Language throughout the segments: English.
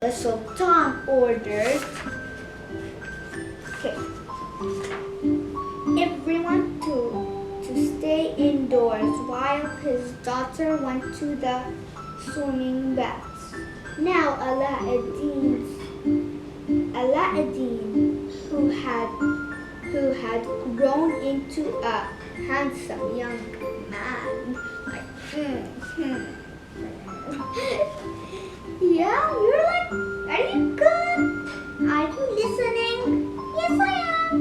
The Sultan ordered everyone to stay indoors while his daughter went to the swimming baths. Now Aladdin, who had grown into a handsome young man, yeah, you're like, are you good? Are you listening? Yes, I am.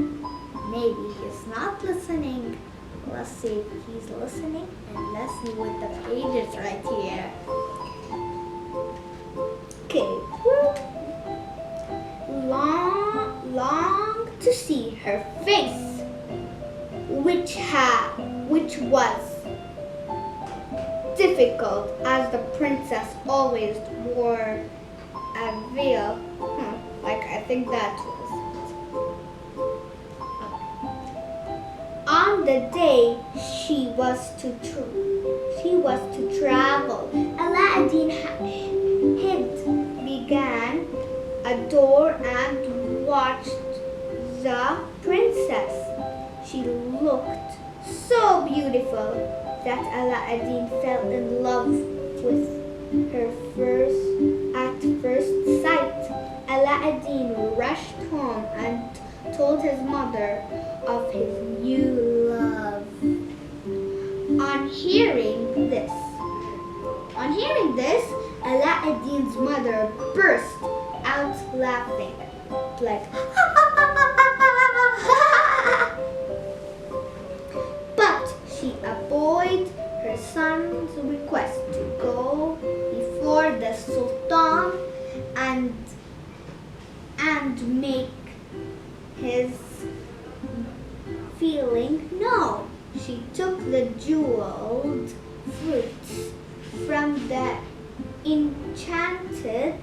Maybe he's not listening. Let's see if he's listening, and let's see what the page is right here. Okay. Long to see her face, which was difficult as the princess always wore a veil. I think that was it. On the day she was to travel, Aladdin began a door and watched the princess. She looked so beautiful that Aladdin fell in love with her at first sight. Aladdin rushed home and told his mother of his new love. On hearing this, Aladdin's mother burst out laughing, like but she obeyed her son's request to go before the Sultan and make his feeling known. She took the jeweled fruits from the enchanted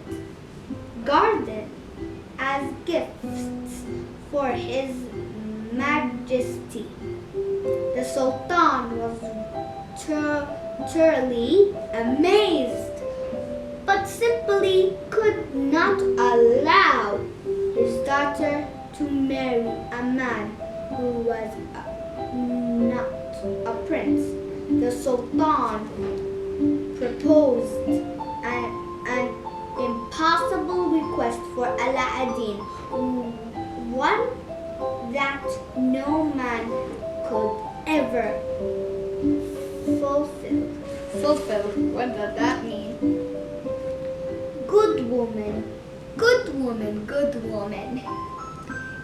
garden as gifts for his majesty. The Sultan was thoroughly amazed, but simply could not allow his daughter to marry a man who was not a prince. The Sultan proposed an impossible request for Aladdin, one that no man could ever fulfill. What does that mean? Good woman.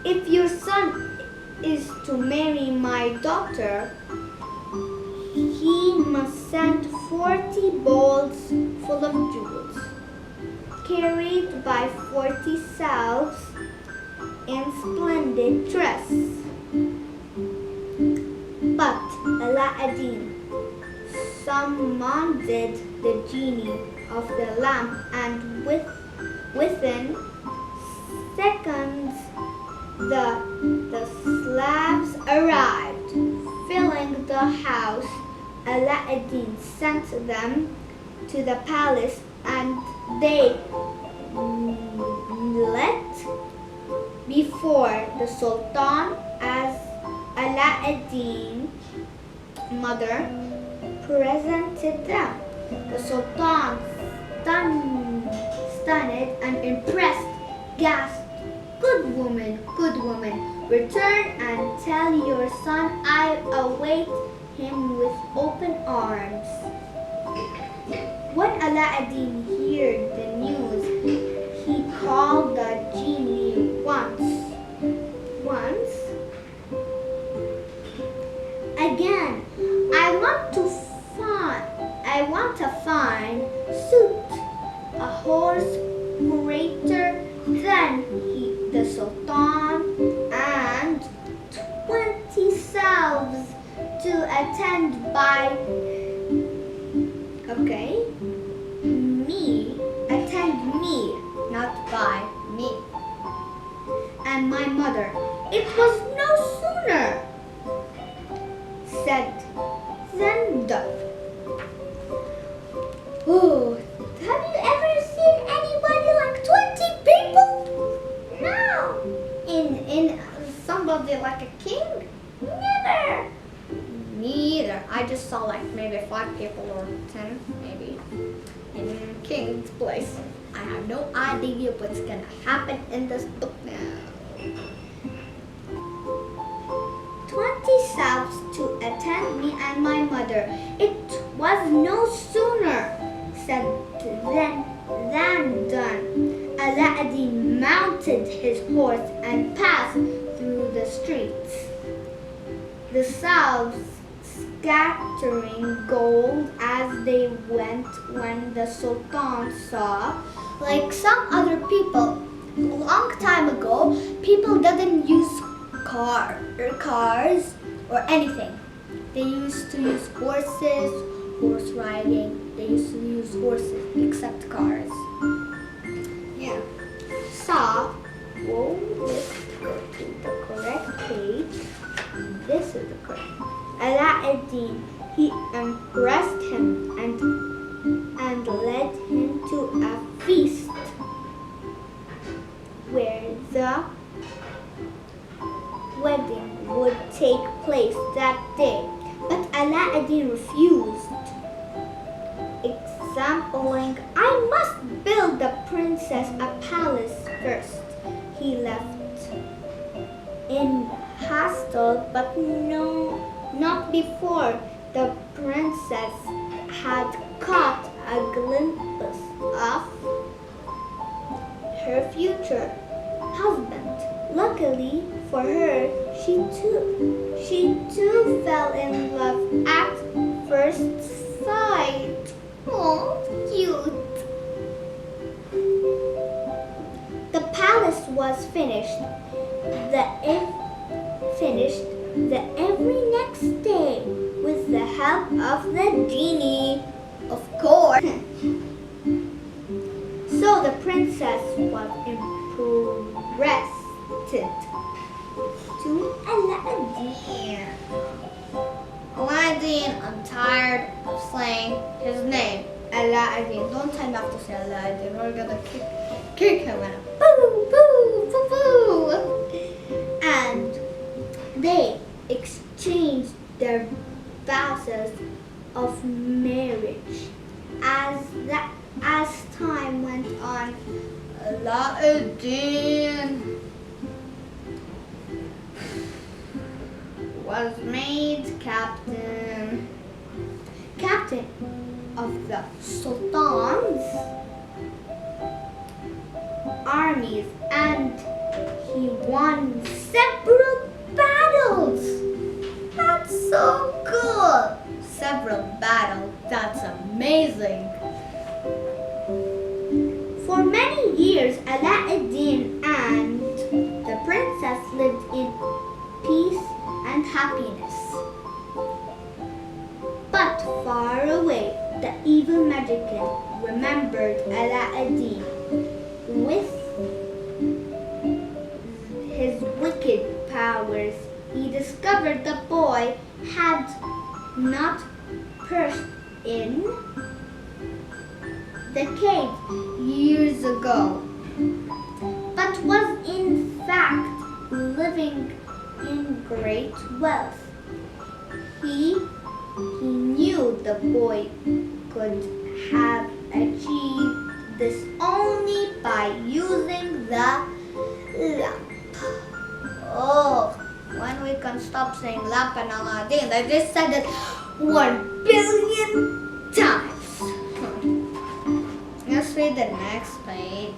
If your son is to marry my daughter, he must send 40 bowls full of jewels, carried by 40 salves in splendid dress. But Aladdin summoned the genie of the lamp, and within seconds the slaves arrived, filling the house. Aladdin sent them to the palace, and they let before the Sultan as Aladdin's mother presented them. The Sultan, stunned and impressed, gasped, good woman, return and tell your son I await him with open arms." When Aladdin heard the news, he called the genie once again. I want a fine suit, a horse greater than the Sultan, and 20 salves to attend by. Okay, attend me, not by me. And my mother, it was no sooner said than done. Oh, have you ever seen anybody like 20 be like a king? Never. Me either. I just saw like maybe 5 people or 10 maybe in King's place. I have no idea what's gonna happen in this book now. 20 salves to attend me and my mother. It was no sooner said than done. Aladdin mounted his horse and passed through the streets. The salves scattering gold as they went. When the Sultan saw, like some other people, a long time ago, people didn't use cars or anything. They used to use horses, horse riding. They used to use horses except cars. Yeah. Saw, whoa, let's go to the correct page. This is the correct. Aladdin, he impressed him and led him to a feast where the wedding would take place that day. But Aladdin refused, exampling, I must build the princess a palace first. He left in haste, but no, not before the princess had caught a glimpse of her future husband. Luckily for her, she too fell in love at first sight. Oh, cute. The palace was finished the every next day with the help of the genie, of course. So the princess was impressed to Aladdin. Aladdin, I'm tired of saying his name. Aladdin. Don't tell me to say Aladdin. We're gonna kick him out. Boo, boo, boo, boo. And they exchanged their vows of marriage. As time went on, Aladdin was made captain of the Sultan's armies, and he won several battles. That's so cool. Several battles. That's amazing. For many years, Aladdin and the princess lived in peace and happiness. But far away, the evil magician remembered Aladdin. With his wicked powers, he discovered the boy had not perished in the cave years ago, but was in fact living in great wealth. He knew the boy could have achieved this only by using the lamp. Oh, when we can stop saying lamp and Aladdin? I just said it 1 billion times. Let's read the next page.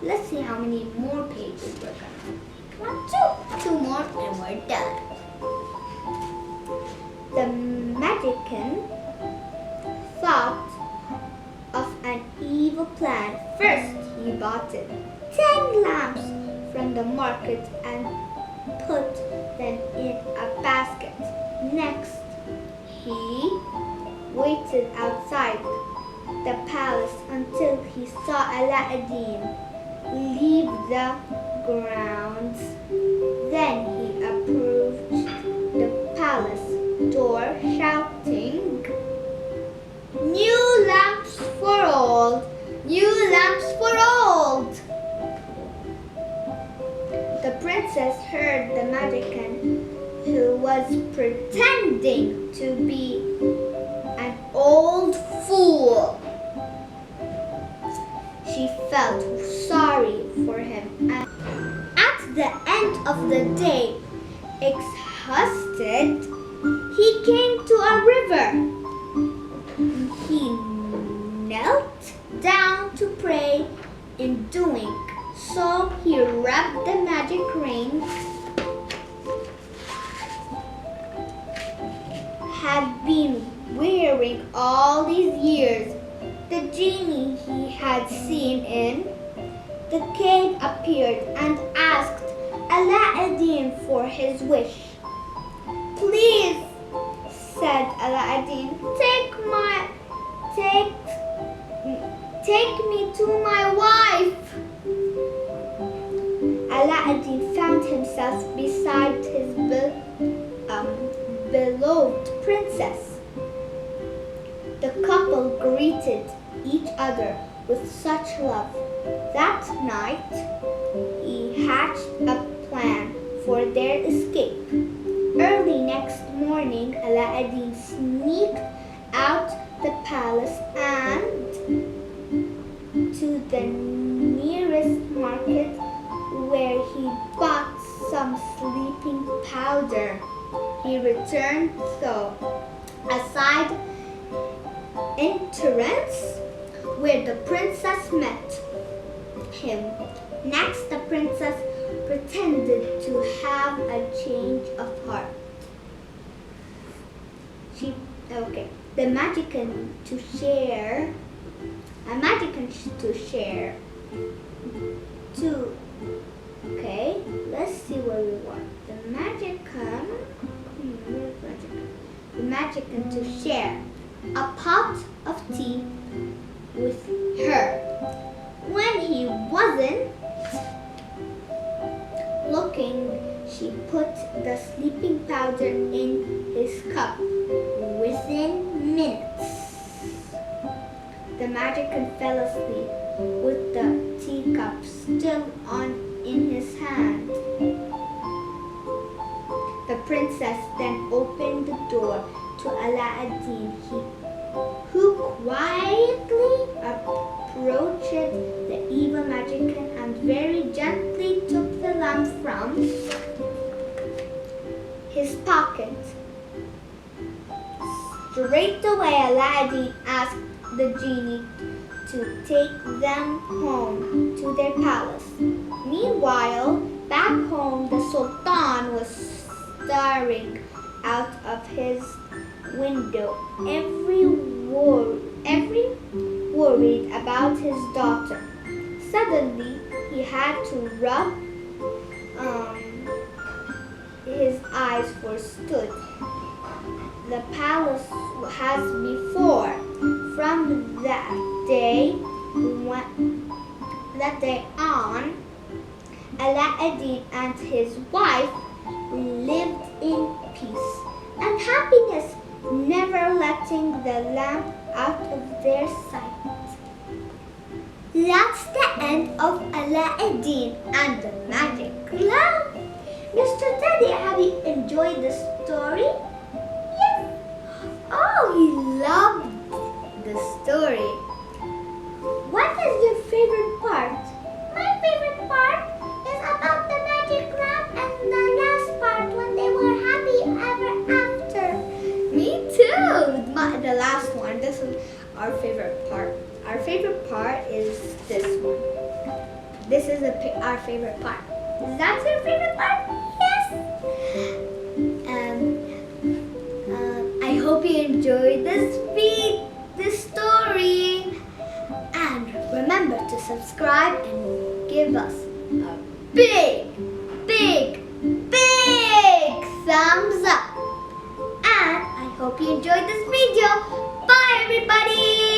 Let's see how many more pages we're gonna. 2 more and we're done. The magician thought of an evil plan. First, he bought 10 lamps from the market and put them in a basket. Next, he waited outside the palace until he saw Aladdin leave the grounds. Then he approached the palace door shouting, "New lamps for old! New lamps for old!" The princess heard the magician, who was pretending to be an old fool. She felt sorry for him, and at the end of the day, exhausted, he came to a river. He knelt down to pray. In doing so, he rubbed the magic ring had been wearing all these years. The genie he had seen in the cave appeared and asked Aladdin for his wish. "Please," said Aladdin, take me to my wife." Aladdin found himself beside his beloved princess. The couple greeted each other with such love. That night, he hatched a plan for their escape. Early next morning, Aladdin sneaked out the palace and to the nearest market, where he bought some sleeping powder. He returned through a side entrance where the princess met him. Next, the princess pretended to have a change of heart. The magician to share. Let's see where we want. The magician to share a pot of tea with her. When he wasn't looking, she put the sleeping powder in his cup. Within minutes, the magician fell asleep with the teacup still in his hand. The princess then opened the door to Aladdin, who quietly approached the evil magician and very gently took the lamp from his pocket. Straight away, Aladdin asked the genie to take them home to their palace. Meanwhile, back home, the Sultan was staring out of his window, worried about his daughter. Suddenly, he had to rub his eyes for stood. The palace has before. From that day on, Aladdin and his wife lived in peace and happiness, never letting the lamp out of their sight. That's the end of Aladdin and the Magic Lamp. Mr. Teddy, have you enjoyed the story? Yes. Oh, he loved the story. What is your favorite part? My favorite part is about the magic lamp and the last part when they were happy ever after. Me too. The last one. This is our favorite part. Our favorite part is this one. This is our favorite part. Is that your favorite part? Yes. I hope you enjoyed this story. And remember to subscribe and give us a big thumbs up. And I hope you enjoyed this video. Bye, everybody.